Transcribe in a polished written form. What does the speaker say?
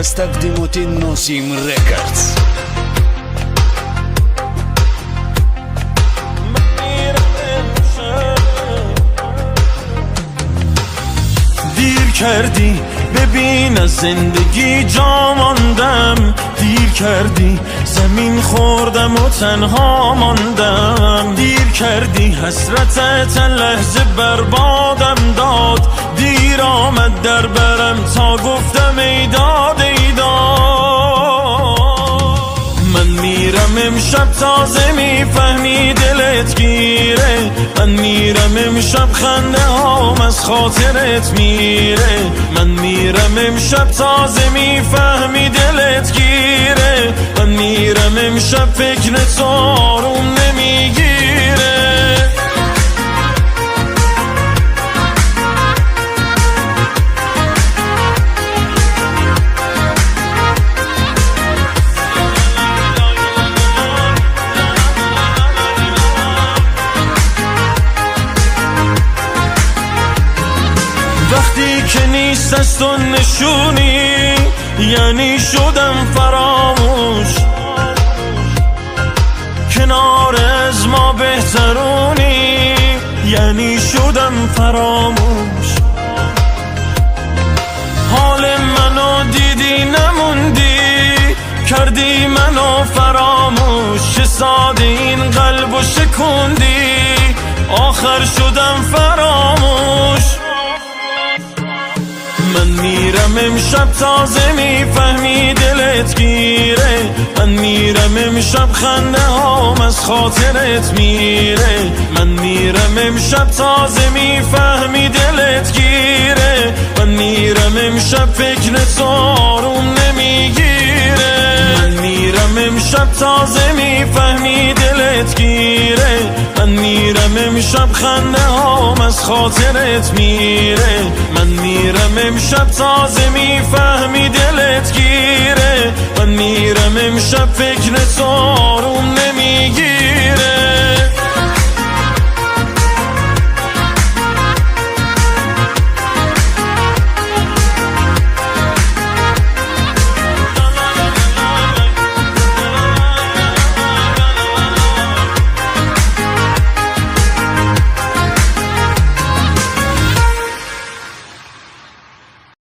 از تقدیمات نسیم رکردز. دیر کردی ببین از زندگی جا ماندم، دیر کردی زمین خوردم و تنها ماندم، دیر کردی حسرتت لحظه بربادم داد، دیر آمد در برم تا گفتم ای داد ای داد. من میرم امشب تازه میفهمی دلت گیره، من میرم امشب خنده هام از خاطرت میره، من میرم امشب تازه میفهمی دلت گیره، من میرم امشب فکر تو آروم نمیگیره. وقتی که نیست از تو نشونی یعنی شدم فراموش، کنار از ما بهترونی یعنی شدم فراموش، حال منو دیدی نموندی کردی منو فراموش، چه ساده این قلبو شکوندی آخر شدم فراموش. من میرم امشب تازه میفهمی دلت گیره، من میرم امشب خنده هام از خاطرت میره، من میرم امشب تازه میفهمی دلت گیره، من میرم امشب فکر تو آروم نمیگیره، من میرم امشب تازه میفهمی دلت گیره، من میرم امشب خنده هام از خاطرت میره، من میرم امشب تازه میفهمی دلت گیره، من میرم امشب فکر تو